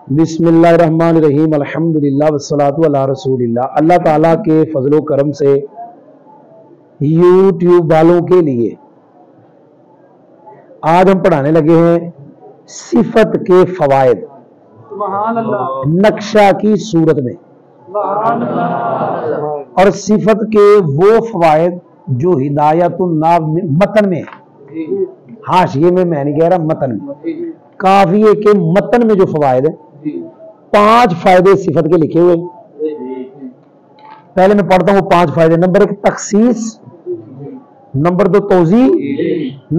بسم اللہ الرحمن الرحیم، الحمدللہ والصلاۃ علی رسول اللہ۔ اللہ تعالیٰ کے فضل و کرم سے یوٹیوب والوں کے لیے آج ہم پڑھانے لگے ہیں صفت کے فوائد نقشہ کی صورت میں، اور صفت کے وہ فوائد جو ہدایت الناظر متن میں، حاشیے میں میں نہیں کہہ رہا، متن میں، کافیے کے متن میں جو فوائد ہیں، 5 فائدے صفت کے لکھے ہوئے۔ پہلے میں پڑھتا ہوں 5 فائدے۔ نمبر 1 تخصیص، نمبر 2 توضیح،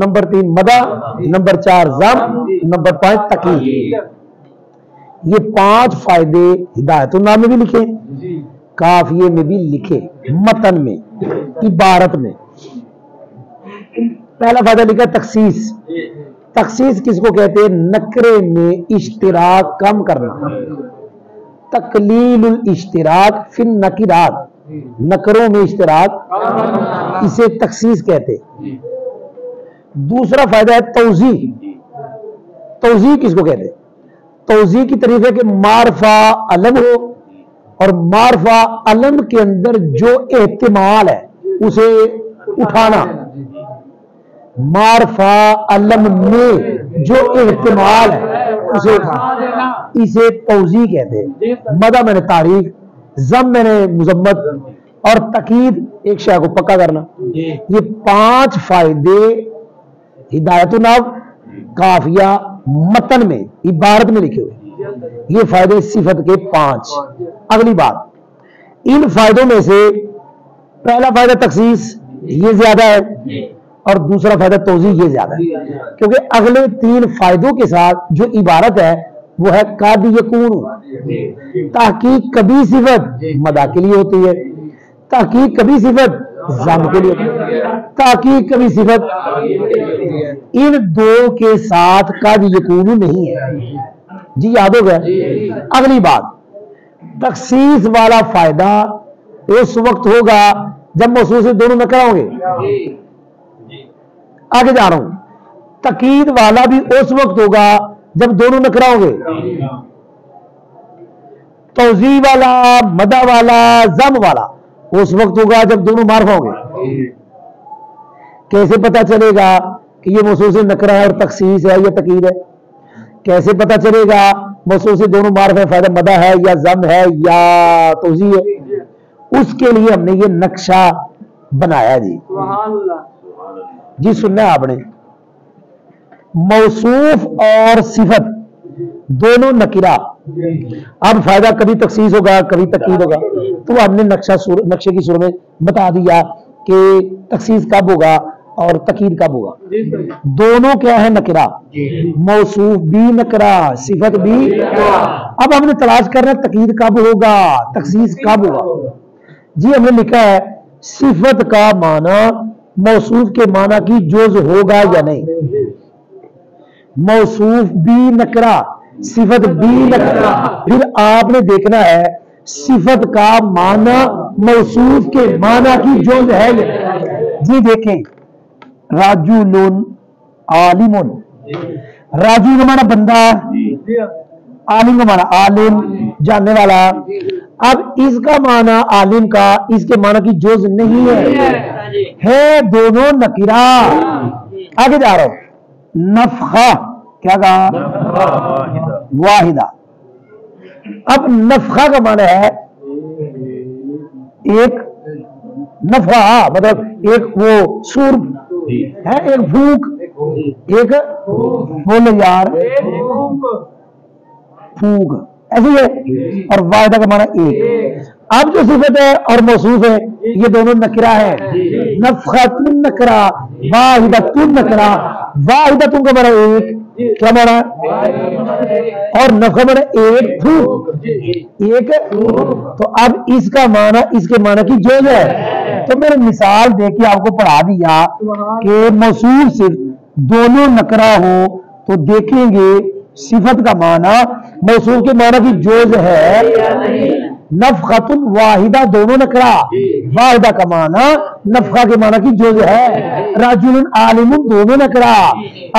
نمبر 3 مدح، نمبر 4 ذم، نمبر 5 تقیید۔ یہ 5 فائدے ہدایت الناظر میں بھی لکھے، کافیے میں بھی لکھے، متن میں، عبارت میں۔ پہلا فائدہ لکھا تخصیص۔ تخصیص کس کو کہتے ہیں؟ نکرے میں اشتراک کم کرنا، تقلیل الاشتراک فی النکرات، نکروں میں اشتراک، اسے تخصیص کہتے ہیں۔ دوسرا فائدہ ہے توضیح۔ توضیح کس کو کہتے ہیں؟ توضیح کی تعریف ہے کہ معرفہ علم ہو، اور معرفہ علم کے اندر جو احتمال ہے اسے اٹھانا، معرفہ علم میں جو احتمال ہے اسے اٹھانا، اسے توضیح کہتے ہیں۔ مدح میں نے تعریف، ذم میں نے مذمت، اور تقیید ایک شے کو پکا کرنا۔ یہ 5 فائدے ہدایت الناظر، کافیہ، متن میں، عبارت میں لکھے ہوئے۔ یہ فائدے صفت کے 5۔ اگلی بات، ان فائدوں میں سے پہلا فائدہ تخصیص، یہ زیادہ ہے، اور دوسرا فائدہ توضیح، یہ زیادہ ہے، کیونکہ اگلے 3 فائدوں کے ساتھ جو عبارت ہے وہ ہے قد یکون۔ تحقیق کبھی صفت مدح کے لیے ہوتی ہے، تحقیق کبھی صفت ذم کے لیے ہوتی ہے، تحقیق کبھی صفت، ان 2 کے ساتھ قد یکون نہیں ہے۔ جی یاد ہو گیا؟ اگلی بات، تخصیص والا فائدہ اس وقت ہوگا جب موصوف سے دونوں نکرہ ہوں گے۔ آگے جا رہا ہوں، تقیید والا بھی اس وقت ہوگا جب دونوں نکرہ ہوں گے۔ توضیح والا، مدح والا، ذم والا اس وقت ہوگا جب دونوں معرفہ ہوں گے۔ کیسے پتا چلے گا کہ یہ موصوف سے نکرہ ہے اور تخصیص ہے یا تقیید ہے؟ کیسے پتا چلے گا موصوف سے دونوں معرفہ ہے، فائدہ مدح ہے یا ذم ہے یا توضیح ہے؟ اس کے لیے ہم نے یہ نقشہ بنایا۔ جی سننا ہے آپ نے، موصوف اور صفت دونوں نکرہ، اب فائدہ کبھی تخصیص ہوگا کبھی تقیید ہوگا، تو ہم نے نقشے کی صورت میں بتا دیا کہ تخصیص کب ہوگا اور تقیید کب ہوگا۔ دونوں کیا ہے؟ نکرہ، موصوف بھی نکرہ، صفت بھی۔ اب ہم نے تلاش کرنا تقیید کب ہوگا، تخصیص کب ہوگا۔ جی ہم نے لکھا ہے صفت کا معنی موصوف کے معنی کی جز ہوگا یا نہیں۔ موصوف بھی نکرہ، صفت بھی نکرہ، پھر آپ نے دیکھنا ہے صفت کا معنی موصوف کے معنی کی جز ہے یا نہیں۔ جی دیکھیں، راجل عالم، راجل کا معنی بندہ، عالم کا معنی عالم، جاننے والا۔ اب اس کا معنی عالم کا اس کے معنی کی جز نہیں ہے دونوں نکرہ۔ آگے جا رہا ہوں، نفخہ، کیا کہا؟ واحدہ۔ اب نفخہ کا معنی ہے ایک نفخہ، مطلب ایک وہ سور ہے، ایک پھونک، ایک بولے یار پھونک، ایسے ہے، اور واحدہ کا معنی ایک۔ اب جو صفت ہے اور موصوف ہے یہ دونوں نکرہ ہے، نفخۃ نکرہ، واحدۃ نکرہ۔ واحدۃ کا معنی ایک، کیا معنی؟ اور نفخہ معنی ایک، پھونک، ایک۔ تو اب اس کا معنی اس کے معنی کی جز ہے۔ تو میں نے مثال دے کے آپ کو پڑھا دیا کہ موصوف صرف دونوں نکرہ ہو تو دیکھیں گے صفت کا معنی موصوف کے معنی کی جز ہے۔ نفخۃ واحدہ دونوں نکرہ، واحدہ کا معنی نفخہ کے معنی کی جز ہے۔ رجل عالم دونوں نکرہ،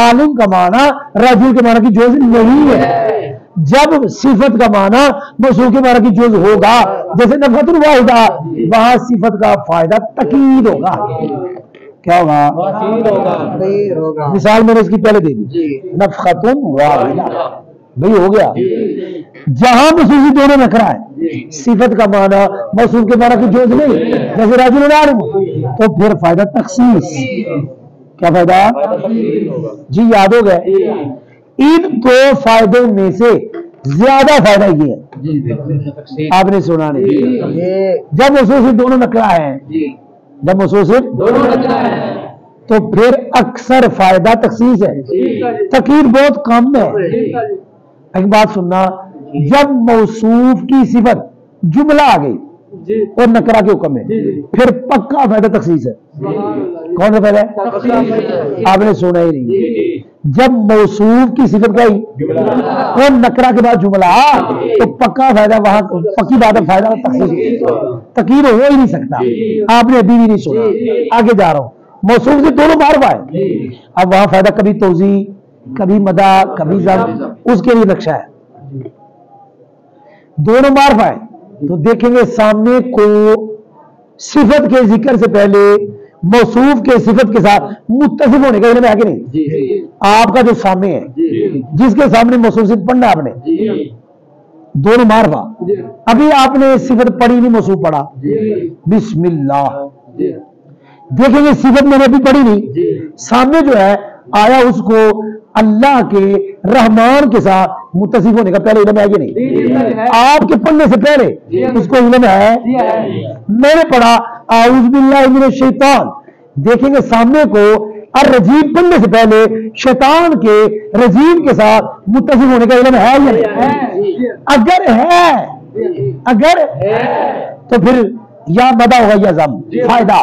عالم کا معنی رجل کے معنی کی جز نہیں ہے۔ جب صفت کا معنی موصوف کے معنی کی جز ہوگا، جیسے نفعت الواحدہ، وہاں صفت کا فائدہ تقید ہوگا، کیا ہوگا؟ مثال میں نے اس کی پہلے دے دی، نفخت واحدہ، بھئی ہو گیا۔ جہاں موصوفی دونوں نکرا ہے، صفت کا معنی موصوف کے معنی کی جز نہیں، جیسے رجل عالم، تو پھر فائدہ تخصیص، کیا فائدہ؟ جی یاد ہو گئے۔ ان دو فائدوں میں سے زیادہ فائدہ یہ ہے، آپ نے سنا نہیں، جب موصوف دونوں نکرا ہے، جب موصوف تو پھر اکثر فائدہ تخصیص ہے، تقید بہت کم ہے۔ ایک بات سننا، جب موصوف کی صفت جملہ آ گئی اور نکرا کے حکم ہے، پھر پکا فائدہ تخصیص ہے۔ کون سا فائدہ ہے؟ آپ نے سنا ہی نہیں۔ جب موصوف کی صفت گئی اور نکرا کے بعد جملہ تو پکا فائدہ، وہاں پکی بات ہے، فائدہ تخصیص، تقید ہو ہی نہیں سکتا۔ آپ نے ابھی بھی نہیں سنا، آگے جا رہا ہوں۔ موصوف سے دونوں معرفہ ہے، اب وہاں فائدہ کبھی توضیح، کبھی مدح، کبھی ضم، اس کے لیے نقشہ ہے، دونوں معرفہ ہے۔ تو دیکھیں گے سامنے کو صفت کے ذکر سے پہلے موصوف کے صفت کے ساتھ متصف ہونے کا علم ہے کہ نہیں؟ آپ کا جو سامنے ہے، جس کے سامنے موصوف صفت پڑھنا ہے آپ نے، دونوں معرفہ، ابھی آپ نے صفت پڑھی نہیں، موصوف پڑھا، بسم اللہ، دیکھیں گے صفت میں نے ابھی پڑھی نہیں، سامنے جو ہے آیا، اس کو اللہ کے رحمان کے ساتھ متصف ہونے کا پہلے علم ہے کہ نہیں؟ آپ کے پڑھنے سے پہلے اس کو علم ہے۔ میں نے پڑھا اعوذ باللہ من الشیطان، دیکھیں گے سامنے کو الرجیم پڑھنے سے پہلے شیطان کے رجیم کے ساتھ متصف ہونے کا علم ہے یا نہیں؟ اگر ہے تو پھر یا مدح ہوگا یا ضم، فائدہ،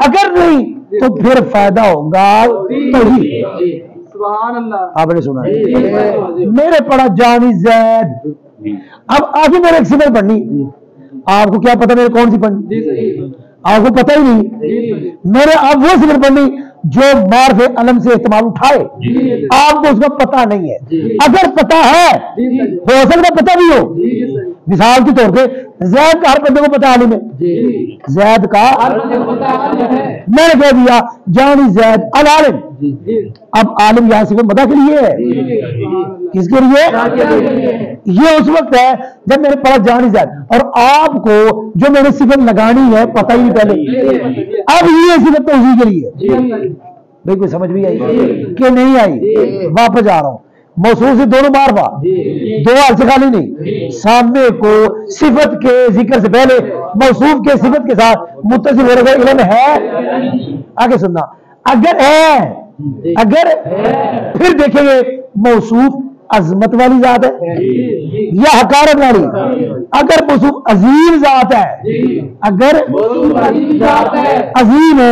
اگر نہیں تو پھر فائدہ ہوگا توحید۔ آپ نے سنا میرے پڑھا جانی زید، اب آگے میرے ایک صفت پڑھنی، آپ کو کیا پتا میرے کون سی پڑھنی؟ آپ کو پتہ ہی نہیں، میرے اب وہ صفت پڑھنی جو معرف علم سے احتمال اٹھائے، آپ کو اس کا پتہ نہیں ہے۔ اگر پتہ ہے، ہو سکتا پتہ بھی ہو، مثال کے طور پہ زید کا ہر بندے کو پتہ عالم ہے، زید کا میں نے کہہ دیا جانی زید العالم، اب عالم یہاں صفت مدح کے لیے ہے، کس کے لیے؟ یہ اس وقت ہے جب میں نے پڑھا جانی زید، اور آپ کو جو میں نے صفت لگانی ہے پتہ ہی نہیں پہلے، اب یہ صفت تو اسی کے لیے۔ بھائی کوئی سمجھ بھی آئی کہ نہیں آئی؟ واپس آ رہا ہوں، موصوف سے دونوں معرفہ، دو حال سے خالی نہیں، سامنے کو صفت کے ذکر سے پہلے موصوف کے صفت کے ساتھ متصل ہونے کا علم ہے۔ آگے سننا، اگر ہے پھر دیکھیں گے موصوف عظمت والی ذات ہے یا حقارت والی؟ اگر موصوف عظیم ذات ہے، اگر عظیم ہے،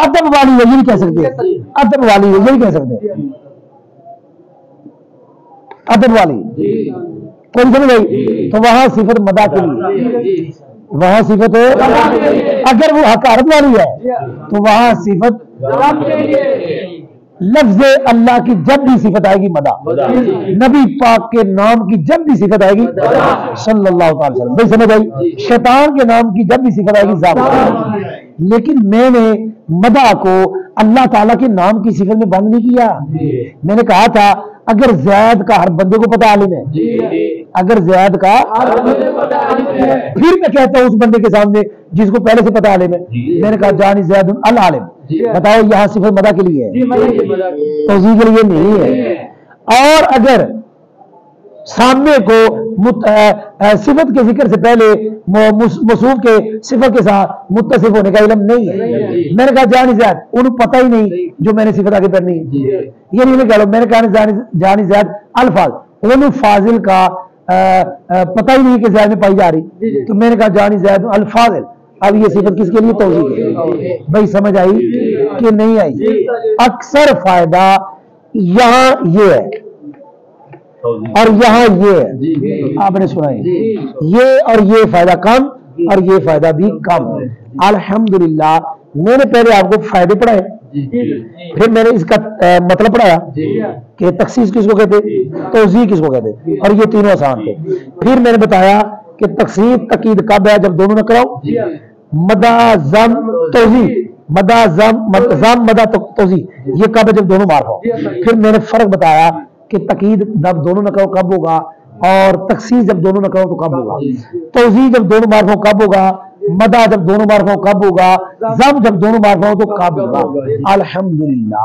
ادب والی ہے، یہ نہیں کہہ سکتے، ادب والی ہے، یہ نہیں کہہ سکتے، ادب والی کوئی سمجھ گئی؟ تو وہاں صفت مدح کے لیے، وہاں صفت اگر وہ حقارت والی ہے تو وہاں صفت لفظ اللہ کی جب بھی صفت آئے گی مدح، نبی پاک کے نام کی جب بھی صفت آئے گی صلی اللہ تعالی وسلم، بھائی سمجھ آئی؟ شیطان کے نام کی جب بھی صفت آئے گی ذات، لیکن میں نے مدح کو اللہ تعالیٰ کے نام کی صفت میں بند نہیں کیا۔ میں نے کہا تھا اگر زید کا ہر بندے کو پتہ عالم ہے، اگر زید کا پھر میں کہتا ہوں اس بندے کے سامنے جس کو پہلے سے پتہ عالم ہے، میں نے کہا جانی زید العالم، بتاؤ یہاں صفت مدح کے لیے ہے، توضیح کے لیے نہیں ہے۔ اور اگر سامنے کو صفت کے ذکر سے پہلے موصوف کے صفت کے ساتھ متصف ہونے کا علم نہیں ہے، میں نے کہا جانی زید، انہوں پتہ ہی نہیں جو میں نے صفت آگے کرنی ہے، یہ نہیں کہہ لو، میں نے کہا جانی زید الفاظ، انہوں فاضل کا پتہ ہی نہیں کہ زید میں پائی جا رہی، تو میں نے کہا جانی زید الفاضل، اب یہ صفت کس کے لیے توضیح ہے؟ بھائی سمجھ آئی کہ نہیں آئی؟ اکثر فائدہ یہاں یہ ہے اور یہاں یہ ہے، آپ نے سنا ہے، یہ اور یہ فائدہ کم اور یہ فائدہ بھی کم۔ الحمدللہ میں نے پہلے آپ کو فائدے پڑھائے، پھر میں نے اس کا مطلب پڑھایا کہ تخصیص کس کو کہتے، توضیح کس کو کہتے، اور یہ تینوں آسان تھے۔ پھر میں نے بتایا کہ تخصیص تقید کب ہے، جب دونوں نہ کراؤ، مدہ ضم توضیح، مدہ ضم مدہ توضیح یہ کب ہے، جب دونوں معرف ہو۔ پھر میں نے فرق بتایا کہ تقید جب دونوں نہ کراؤ کب ہوگا، اور تخصیص جب دونوں نہ کراؤ تو کب ہوگا، توضیح جب دونوں معرف ہو کب ہوگا، مدہ جب دونوں معرف ہو کب ہوگا، ضم جب دونوں معرف ہو تو کب ہوگا۔ الحمدللہ۔